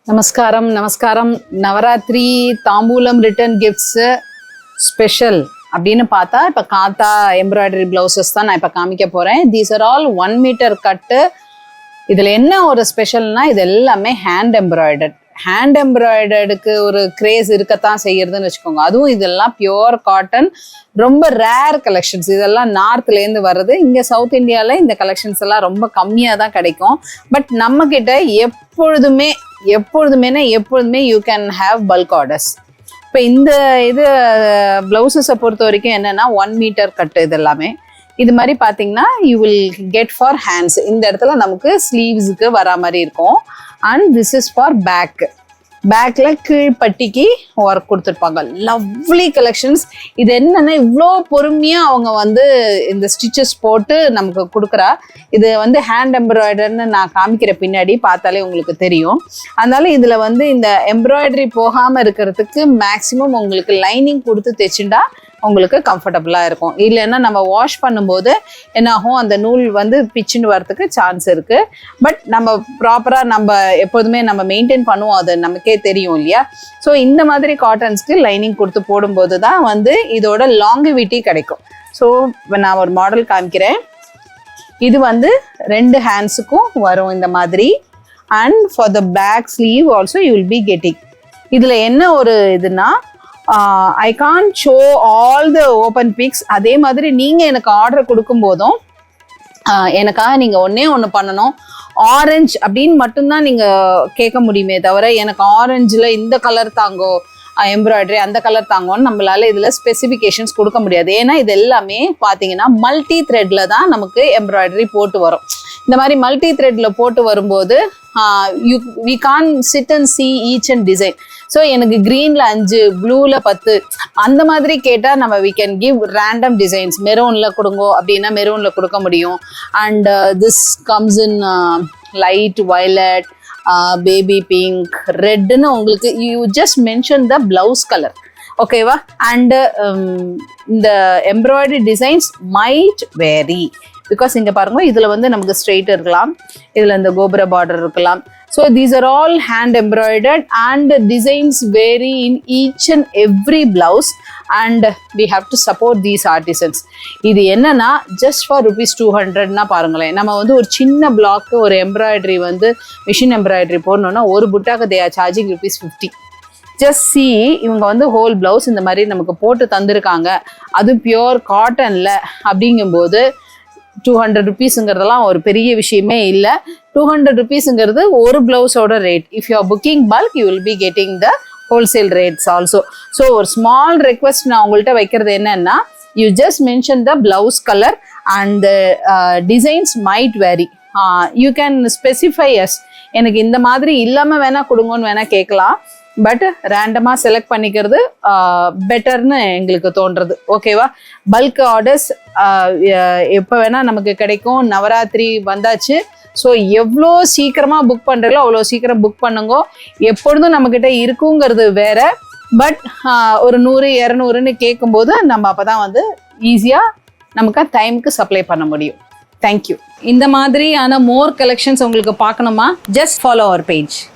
நமஸ்காரம் நமஸ்காரம். நவராத்திரி தாம்பூலம் ரிட்டர்ன் கிஃப்ட்ஸ் ஸ்பெஷல் அப்படின்னு பார்த்தா இப்போ காத்தா எம்ப்ராய்டரி பிளவுசஸ் தான் நான் இப்போ காமிக்க போகிறேன். தீஸ் ஆர் ஆல் 1 மீட்டர் கட்டு. இதில் என்ன ஒரு ஸ்பெஷல்னா இது எல்லாமே ஹேண்ட் எம்ப்ராய்டர்ட். ஹேண்ட் எம்ப்ராய்டர்டுக்கு ஒரு கிரேஸ் இருக்கத்தான் செய்யறதுன்னு வச்சுக்கோங்க. அதுவும் இதெல்லாம் பியோர் காட்டன், ரொம்ப ரேர் கலெக்ஷன்ஸ். இதெல்லாம் நார்த்லேருந்து வர்றது. இங்கே சவுத் இந்தியாவில் இந்த கலெக்ஷன்ஸ் எல்லாம் ரொம்ப கம்மியாக தான் கிடைக்கும். பட் நம்ம கிட்ட எப்பொழுதுமே you can have bulk orders. இப்போ இந்த இது பிளவுசஸை பொறுத்த வரைக்கும் என்னன்னா 1 மீட்டர் கட்டு. இது எல்லாமே இது மாதிரி பார்த்தீங்கன்னா you will get for hands. இந்த இடத்துல நமக்கு ஸ்லீவ்ஸுக்கு வரா மாதிரி இருக்கும். அண்ட் திஸ் இஸ் ஃபார் பேக்ல கீழ்பட்டிக்கு ஒர்க் கொடுத்துருப்பாங்க. Lovely collections. இது என்னன்னா இவ்வளோ பொறுமையாக அவங்க இந்த ஸ்டிச்சஸ் போட்டு நமக்கு கொடுக்குறா. இது ஹேண்ட் எம்ப்ராய்டர்னு நான் காமிக்கிற பின்னாடி பார்த்தாலே உங்களுக்கு தெரியும். அதனால இதில் இந்த எம்ப்ராய்டரி போகாமல் இருக்கிறதுக்கு மேக்ஸிமம் உங்களுக்கு லைனிங் கொடுத்து தைச்சுட்டா உங்களுக்கு கம்ஃபர்டபுளாக இருக்கும். இல்லைன்னா நம்ம வாஷ் பண்ணும்போது என்னாகும், அந்த நூல் பிச்சுன்னு வரதுக்கு சான்ஸ் இருக்குது. பட் நம்ம ப்ராப்பராக நம்ம எப்போதுமே நம்ம மெயின்டைன் பண்ணுவோம், அது நமக்கே தெரியும் இல்லையா. ஸோ இந்த மாதிரி காட்டன்ஸ்க்கு லைனிங் கொடுத்து போடும்போது தான் இதோட லாங்கிவிட்டி கிடைக்கும். ஸோ நான் ஒரு மாடல் காமிக்கிறேன். இது 2 ஹேண்ட்ஸுக்கும் வரும் இந்த மாதிரி. And for the back sleeve also you will be getting. இதில் என்ன ஒரு இதுனா, I can show all the open pics. அதே மாதிரி நீங்கள் எனக்கு ஆர்டர் கொடுக்கும் போதும் எனக்காக நீங்கள் ஒன்று பண்ணணும். ஆரஞ்சு அப்படின்னு மட்டும்தான் நீங்கள் கேட்க முடியுமே தவிர எனக்கு ஆரஞ்சில் இந்த கலர் தாங்கோ எம்ப்ராய்டரி, அந்த கலர் தாங்கோன்னு நம்மளால இதில் ஸ்பெசிஃபிகேஷன்ஸ் கொடுக்க முடியாது. ஏன்னா இது எல்லாமே பார்த்தீங்கன்னா மல்டி த்ரெட்டில் தான் நமக்கு எம்ப்ராய்டரி போட்டு வரும். இந்த மாதிரி மல்டி த்ரெட்டில் போட்டு வரும்போது we can't sit and see each and design. So எனக்கு க்ரீனில் 5, ப்ளூவில் 10 அந்த மாதிரி கேட்டால் நம்ம we can give random designs. மெரூனில் கொடுங்கோ அப்படின்னா மெரூனில் கொடுக்க முடியும். And this comes in light violet, baby pink, ரெட்னு உங்களுக்கு you just mention the blouse colour, ஓகேவா. அண்டு இந்த embroidery designs might vary. Because இங்கே பாருங்க, இதில் நமக்கு ஸ்ட்ரெயிட் இருக்கலாம், இதில் இந்த கோபுர பார்டர் இருக்கலாம். So these are all hand embroidered and designs vary in each and every blouse. And we have to support these artisans. இது என்னன்னா ஜஸ்ட் ஃபார் ₹200 பாருங்களேன். நம்ம ஒரு சின்ன பிளாக்கு ஒரு எம்ப்ராய்டரி மிஷின் எம்ப்ராய்டரி போடணும்னா ஒரு புட்டாக்கு they are charging ₹50. Just see, இவங்க ஹோல் பிளவுஸ் இந்த மாதிரி நமக்கு போட்டு தந்திருக்காங்க. அது பியோர் காட்டன்ல அப்படிங்கும்போது ₹200 ஒரு பெரிய விஷயமே இல்லை. ₹200 ஒரு பிளவுஸோட rate. If you are booking bulk you will be getting the wholesale rates also. So ஒரு ஸ்மால் ரெக்வஸ்ட் நான் உங்கள்கிட்ட வைக்கிறது என்னன்னா, you just mention the blouse colour and designs might vary. You can specify yes, எனக்கு இந்த மாதிரி இல்லாமல் வேணா கொடுங்கன்னு வேணா கேட்கலாம். பட் ரேண்டமாக செலக்ட் பண்ணிக்கிறது பெட்டர்னு எங்களுக்கு தோன்றது, ஓகேவா. பல்க் ஆர்டர்ஸ் எப்போ வேணால் நமக்கு கிடைக்கும். நவராத்திரி வந்தாச்சு. ஸோ எவ்வளோ சீக்கிரமாக புக் பண்ணுறீங்களோ அவ்வளோ சீக்கிரம் புக் பண்ணுங்க. எப்பொழுதும் நம்மக்கிட்ட இருக்குங்கிறது வேற. பட் ஒரு 100-200ன்னு கேட்கும்போது நம்ம அப்போ தான் ஈஸியாக நமக்கு டைமுக்கு சப்ளை பண்ண முடியும். தேங்க்யூ. இந்த மாதிரியான மோர் கலெக்ஷன்ஸ் உங்களுக்கு பார்க்கணுமா, ஜஸ்ட் ஃபாலோ அவர் பேஜ்.